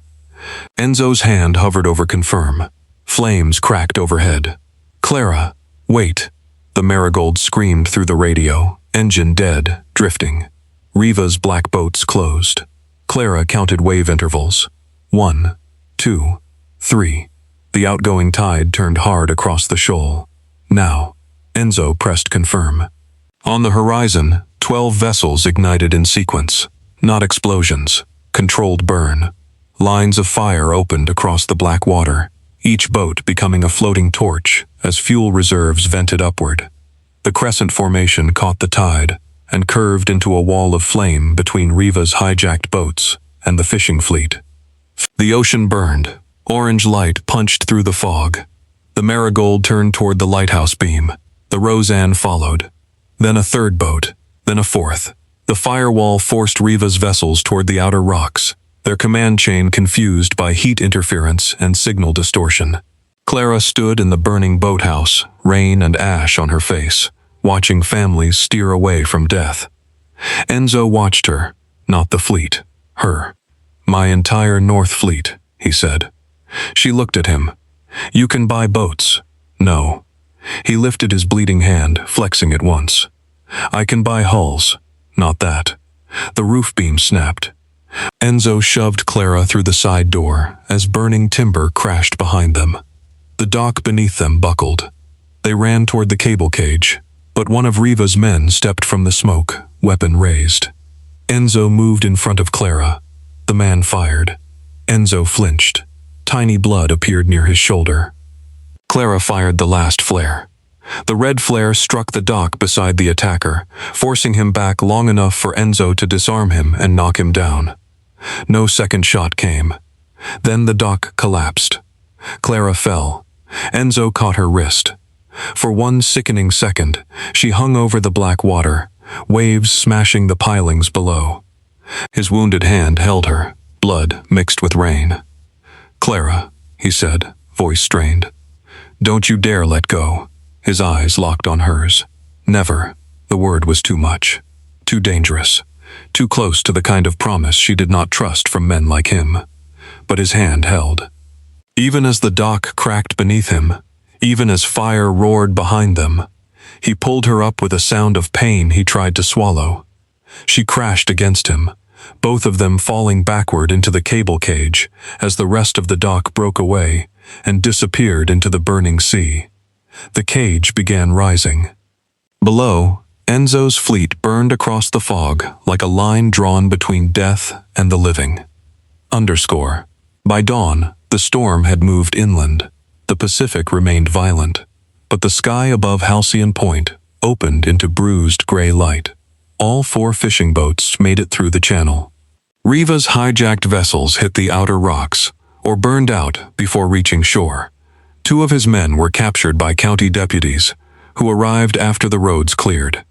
Enzo's hand hovered over confirm. Flames cracked overhead. Clara, wait. The marigold screamed through the radio, engine dead, drifting. Riva's black boats closed. Clara counted wave intervals. 1, 2, 3. The outgoing tide turned hard across the shoal. Now, Enzo pressed confirm. On the horizon, 12 vessels ignited in sequence. Not explosions, controlled burn. Lines of fire opened across the black water, each boat becoming a floating torch as fuel reserves vented upward. The crescent formation caught the tide and curved into a wall of flame between Riva's hijacked boats and the fishing fleet. The ocean burned. Orange light punched through the fog. The marigold turned toward the lighthouse beam. The Roseanne followed. Then a third boat. Then a fourth. The firewall forced Riva's vessels toward the outer rocks, their command chain confused by heat interference and signal distortion. Clara stood in the burning boathouse, rain and ash on her face, watching families steer away from death. Enzo watched her, not the fleet, her. "My entire North Fleet," he said. She looked at him. "You can buy boats." "No." He lifted his bleeding hand, flexing it once. "I can buy hulls." "Not that." The roof beam snapped. Enzo shoved Clara through the side door as burning timber crashed behind them. The dock beneath them buckled. They ran toward the cable cage, but one of Riva's men stepped from the smoke, weapon raised. Enzo moved in front of Clara. The man fired. Enzo flinched. Tiny blood appeared near his shoulder. Clara fired the last flare. The red flare struck the dock beside the attacker, forcing him back long enough for Enzo to disarm him and knock him down. No second shot came. Then the dock collapsed. Clara fell. Enzo caught her wrist. For one sickening second, she hung over the black water, waves smashing the pilings below. His wounded hand held her, blood mixed with rain. "Clara," he said, voice strained. "Don't you dare let go." His eyes locked on hers. Never. The word was too much. Too dangerous. Too close to the kind of promise she did not trust from men like him. But his hand held. Even as the dock cracked beneath him, even as fire roared behind them, he pulled her up with a sound of pain he tried to swallow. She crashed against him, both of them falling backward into the cable cage as the rest of the dock broke away and disappeared into the burning sea. The cage began rising. Below, Enzo's fleet burned across the fog like a line drawn between death and the living. Underscore. By dawn, the storm had moved inland. The Pacific remained violent, but the sky above Halcyon Point opened into bruised gray light. All 4 fishing boats made it through the channel. Riva's hijacked vessels hit the outer rocks, or burned out before reaching shore. 2 of his men were captured by county deputies, who arrived after the roads cleared.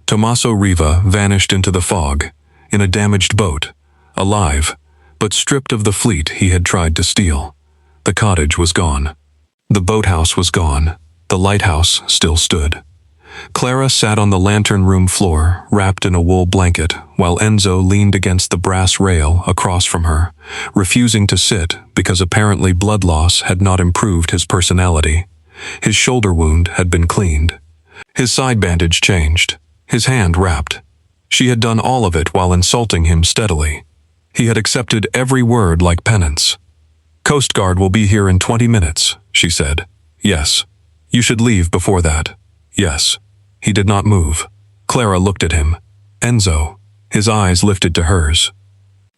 Tommaso Riva vanished into the fog, in a damaged boat, alive, but stripped of the fleet he had tried to steal. The cottage was gone. The boathouse was gone. The lighthouse still stood. Clara sat on the lantern room floor, wrapped in a wool blanket, while Enzo leaned against the brass rail across from her, refusing to sit because apparently blood loss had not improved his personality. His shoulder wound had been cleaned. His side bandage changed. His hand wrapped. She had done all of it while insulting him steadily. He had accepted every word like penance. "Coast Guard will be here in 20 minutes, she said. "Yes." "You should leave before that." "Yes." He did not move. Clara looked at him. Enzo. His eyes lifted to hers.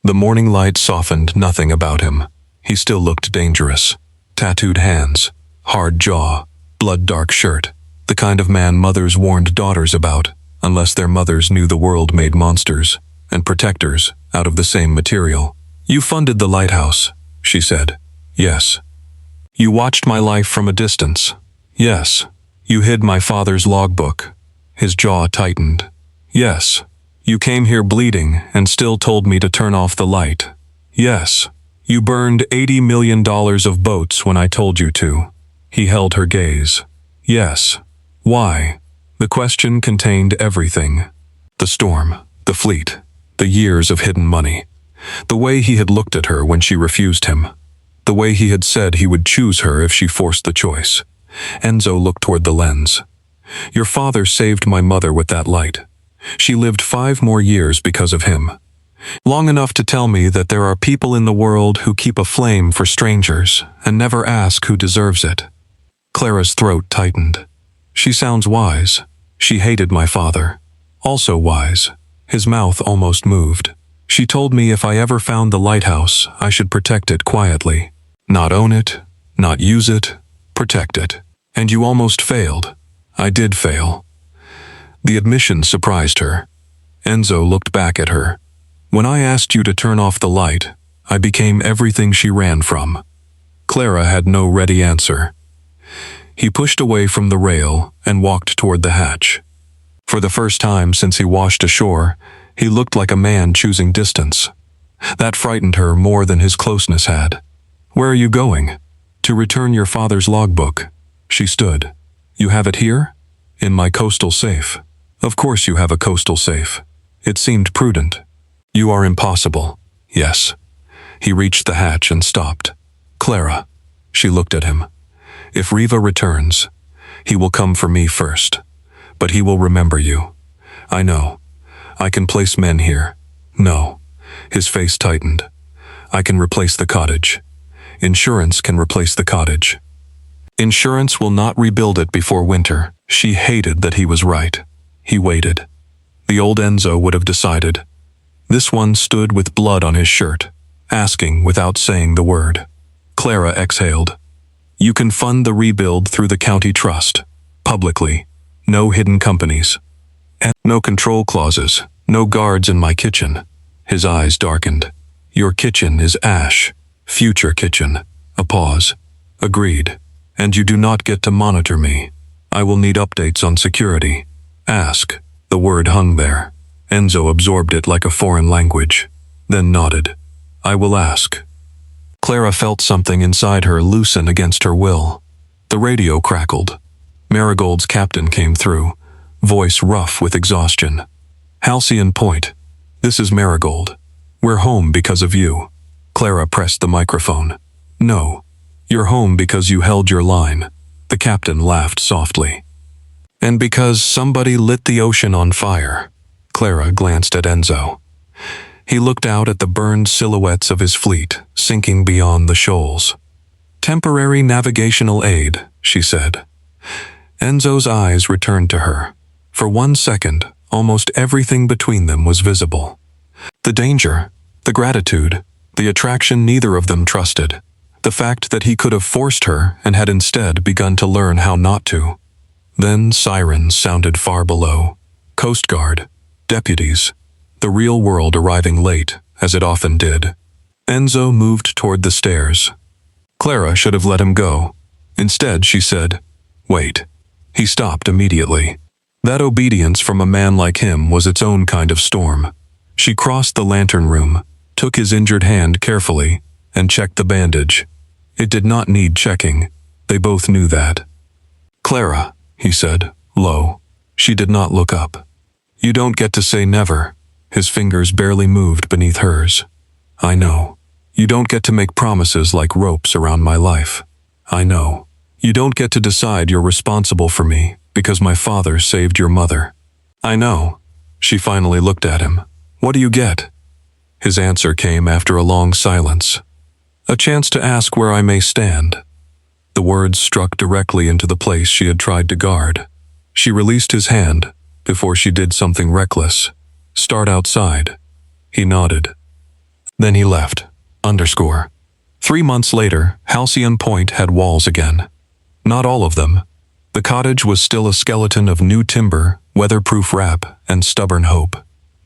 The morning light softened nothing about him. He still looked dangerous. Tattooed hands, hard jaw, blood-dark shirt, the kind of man mothers warned daughters about, unless their mothers knew the world made monsters and protectors out of the same material. "You funded the lighthouse," she said. "Yes." "You watched my life from a distance." "Yes." "You hid my father's logbook." His jaw tightened. "Yes." "You came here bleeding and still told me to turn off the light." "Yes." "You burned $80 million of boats when I told you to." He held her gaze. "Yes." "Why?" The question contained everything. The storm, the fleet, the years of hidden money. The way he had looked at her when she refused him. The way he had said he would choose her if she forced the choice. Enzo looked toward the lens. "Your father saved my mother with that light. She lived 5 more years because of him. Long enough to tell me that there are people in the world who keep a flame for strangers and never ask who deserves it." Clara's throat tightened. "She sounds wise. She hated my father. Also wise." His mouth almost moved. "She told me if I ever found the lighthouse, I should protect it quietly. Not own it, not use it, protect it. And you almost failed." "I did fail." The admission surprised her. Enzo looked back at her. "When I asked you to turn off the light, I became everything she ran from." Clara had no ready answer. He pushed away from the rail and walked toward the hatch. For the first time since he washed ashore, he looked like a man choosing distance. That frightened her more than his closeness had. "Where are you going?" "To return your father's logbook." She stood. "You have it here?" In my coastal safe. Of course you have a coastal safe. It seemed prudent. You are impossible. Yes. He reached the hatch and stopped. Clara. She looked at him. If Riva returns, he will come for me first. But he will remember you. I know. I can place men here. No. His face tightened. I can replace the cottage. Insurance can replace the cottage. Insurance will not rebuild it before winter. She hated that he was right. He waited. The old Enzo would have decided. This one stood with blood on his shirt, asking without saying the word. Clara exhaled. You can fund the rebuild through the county trust. Publicly. No hidden companies. And no control clauses. No guards in my kitchen. His eyes darkened. Your kitchen is ash. Future kitchen. A pause. Agreed. And you do not get to monitor me. I will need updates on security. Ask. The word hung there. Enzo absorbed it like a foreign language. Then nodded. I will ask. Clara felt something inside her loosen against her will. The radio crackled. Marigold's captain came through, voice rough with exhaustion. Halcyon Point. This is Marigold. We're home because of you. Clara pressed the microphone. No. You're home because you held your line. The captain laughed softly. And because somebody lit the ocean on fire. Clara glanced at Enzo. He looked out at the burned silhouettes of his fleet, sinking beyond the shoals. Temporary navigational aid, she said. Enzo's eyes returned to her. For 1 second, almost everything between them was visible. The danger, the gratitude, the attraction neither of them trusted. The fact that he could have forced her and had instead begun to learn how not to. Then sirens sounded far below. Coast Guard, deputies, the real world arriving late, as it often did. Enzo moved toward the stairs. Clara should have let him go. Instead, she said, Wait. He stopped immediately. That obedience from a man like him was its own kind of storm. She crossed the lantern room, took his injured hand carefully, and checked the bandage. It did not need checking. They both knew that. Clara, he said, low. She did not look up. You don't get to say never. His fingers barely moved beneath hers. I know. You don't get to make promises like ropes around my life. I know. You don't get to decide you're responsible for me because my father saved your mother. I know. She finally looked at him. What do you get? His answer came after a long silence. A chance to ask where I may stand. The words struck directly into the place she had tried to guard. She released his hand before she did something reckless. Start outside. He nodded. Then he left. 3 months later, Halcyon Point had walls again. Not all of them. The cottage was still a skeleton of new timber, weatherproof wrap, and stubborn hope.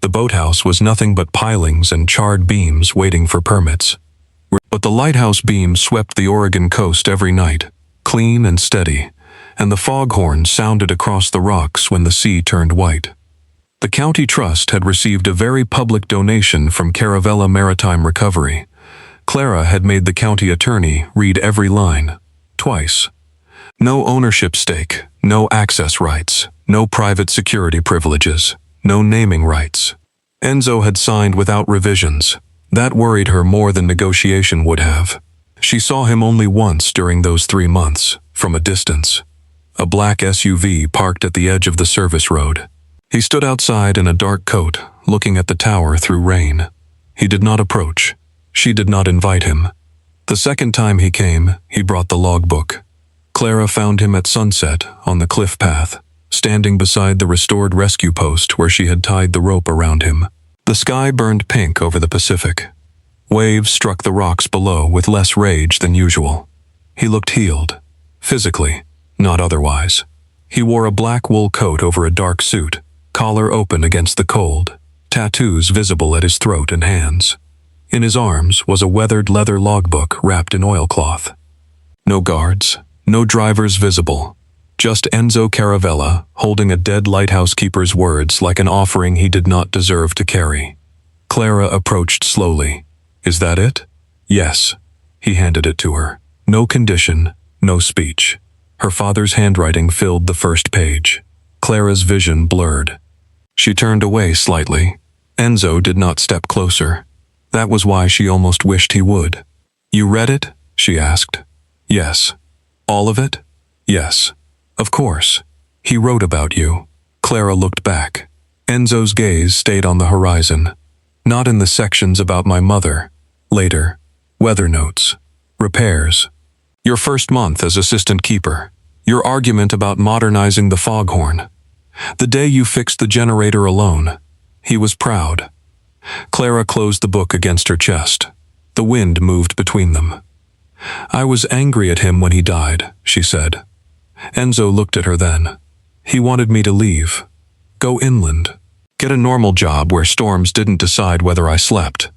The boathouse was nothing but pilings and charred beams waiting for permits. But the lighthouse beam swept the Oregon coast every night, clean and steady, and the foghorn sounded across the rocks when the sea turned white. The county trust had received a very public donation from Caravella Maritime Recovery. Clara had made the county attorney read every line, twice. No ownership stake, no access rights, no private security privileges, no naming rights. Enzo had signed without revisions. That worried her more than negotiation would have. She saw him only once during those 3 months, from a distance. A black SUV parked at the edge of the service road. He stood outside in a dark coat, looking at the tower through rain. He did not approach. She did not invite him. The second time he came, he brought the logbook. Clara found him at sunset on the cliff path, standing beside the restored rescue post where she had tied the rope around him. The sky burned pink over the Pacific. Waves struck the rocks below with less rage than usual. He looked healed, physically, not otherwise. He wore a black wool coat over a dark suit, collar open against the cold, tattoos visible at his throat and hands. In his arms was a weathered leather logbook wrapped in oilcloth. No guards, no drivers visible. Just Enzo Caravella, holding a dead lighthouse keeper's words like an offering he did not deserve to carry. Clara approached slowly. Is that it? Yes. He handed it to her. No condition, no speech. Her father's handwriting filled the first page. Clara's vision blurred. She turned away slightly. Enzo did not step closer. That was why she almost wished he would. "You read it?" she asked. "Yes." "All of it?" "Yes." "Of course. He wrote about you." Clara looked back. Enzo's gaze stayed on the horizon. "Not in the sections about my mother. Later. Weather notes. Repairs. Your first month as assistant keeper. Your argument about modernizing the foghorn. The day you fixed the generator alone." He was proud. Clara closed the book against her chest. The wind moved between them. "I was angry at him when he died," she said. Enzo looked at her then. "He wanted me to leave. Go inland. Get a normal job where storms didn't decide whether I slept.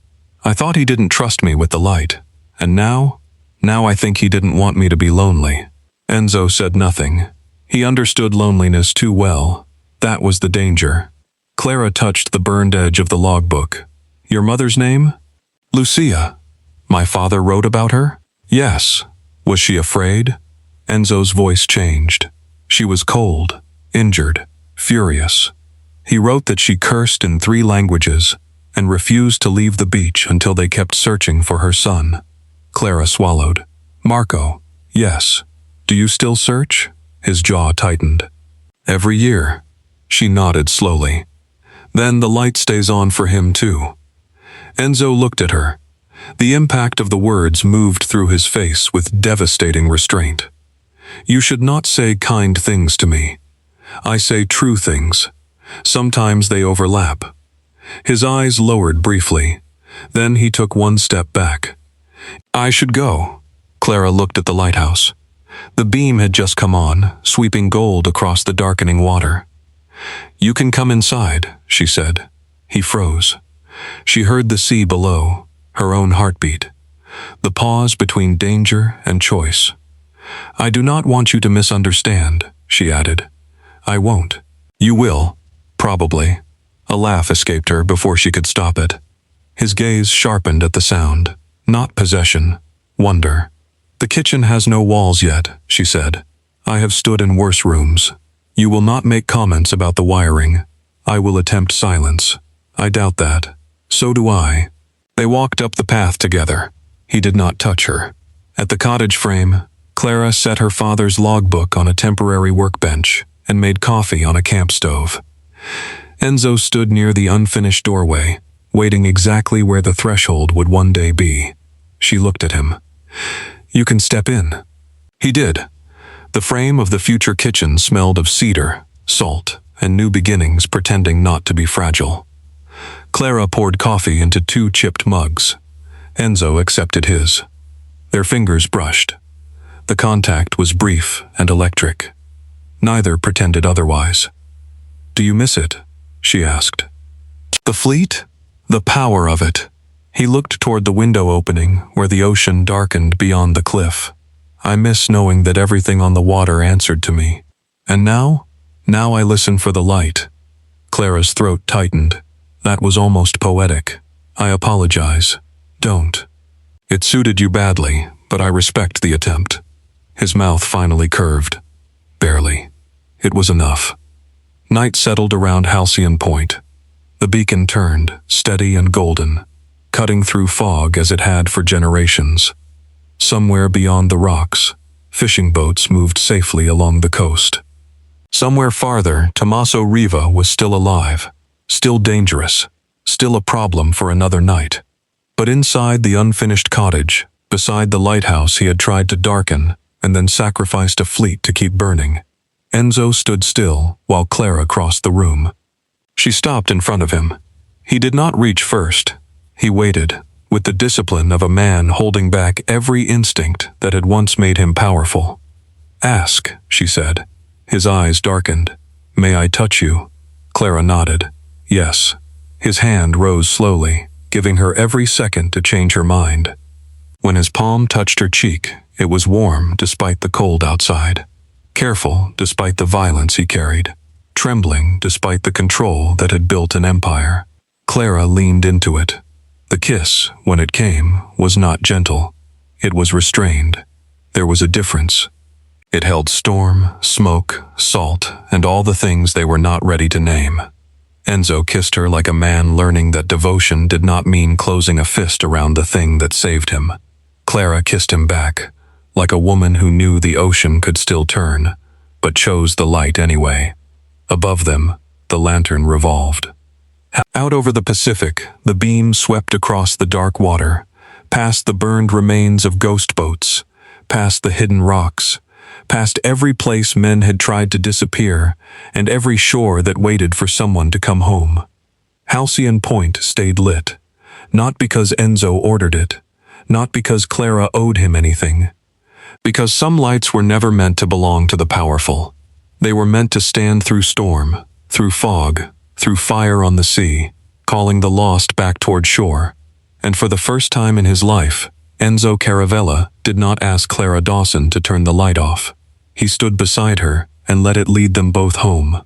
I thought he didn't trust me with the light. And now I think he didn't want me to be lonely." Enzo said nothing. He understood loneliness too well. That was the danger. Clara touched the burned edge of the logbook. "Your mother's name?" "Lucia." "My father wrote about her?" "Yes." "Was she afraid?" Enzo's voice changed. She was cold, injured, furious. He wrote that she cursed in 3 languages and refused to leave the beach until they kept searching for her son. Clara swallowed. "Marco." "Yes." "Do you still search?" His jaw tightened. "Every year." She nodded slowly. "Then the light stays on for him too." Enzo looked at her. The impact of the words moved through his face with devastating restraint. "You should not say kind things to me. I say true things. Sometimes they overlap." His eyes lowered briefly. Then he took one step back. "I should go." Clara looked at the lighthouse. The beam had just come on, sweeping gold across the darkening water. "You can come inside," she said. He froze. She heard the sea below, her own heartbeat. The pause between danger and choice. "I do not want you to misunderstand," she added. "I won't." "You will, probably." A laugh escaped her before she could stop it. His gaze sharpened at the sound. Not possession, wonder. "The kitchen has no walls yet," she said. "I have stood in worse rooms. You will not make comments about the wiring. I will attempt silence." "I doubt that." "So do I." They walked up the path together. He did not touch her. At the cottage frame, Clara set her father's logbook on a temporary workbench and made coffee on a camp stove. Enzo stood near the unfinished doorway, waiting exactly where the threshold would one day be. She looked at him. "You can step in." He did. The frame of the future kitchen smelled of cedar, salt, and new beginnings pretending not to be fragile. Clara poured coffee into 2 chipped mugs. Enzo accepted his. Their fingers brushed. The contact was brief and electric. Neither pretended otherwise. "Do you miss it?" she asked. "The fleet? The power of it." He looked toward the window opening where the ocean darkened beyond the cliff. "I miss knowing that everything on the water answered to me. And now? Now I listen for the light." Clara's throat tightened. That was almost poetic. "I apologize." "Don't. It suited you badly, but I respect the attempt." His mouth finally curved. Barely. It was enough. Night settled around Halcyon Point. The beacon turned, steady and golden, cutting through fog as it had for generations. Somewhere beyond the rocks, fishing boats moved safely along the coast. Somewhere farther, Tommaso Riva was still alive, still dangerous, still a problem for another night. But inside the unfinished cottage, beside the lighthouse he had tried to darken and then sacrificed a fleet to keep burning, Enzo stood still while Clara crossed the room. She stopped in front of him. He did not reach first. He waited, with the discipline of a man holding back every instinct that had once made him powerful. "Ask," she said. His eyes darkened. "May I touch you?" Clara nodded. "Yes." His hand rose slowly, giving her every second to change her mind. When his palm touched her cheek, it was warm despite the cold outside. Careful despite the violence he carried. Trembling despite the control that had built an empire. Clara leaned into it. The kiss, when it came, was not gentle. It was restrained. There was a difference. It held storm, smoke, salt, and all the things they were not ready to name. Enzo kissed her like a man learning that devotion did not mean closing a fist around the thing that saved him. Clara kissed him back, like a woman who knew the ocean could still turn, but chose the light anyway. Above them, the lantern revolved. Out over the Pacific, the beam swept across the dark water, past the burned remains of ghost boats, past the hidden rocks, past every place men had tried to disappear, and every shore that waited for someone to come home. Halcyon Point stayed lit, not because Enzo ordered it, not because Clara owed him anything, because some lights were never meant to belong to the powerful. They were meant to stand through storm, through fog, through fire on the sea, calling the lost back toward shore. And for the first time in his life, Enzo Caravella did not ask Clara Dawson to turn the light off. He stood beside her and let it lead them both home.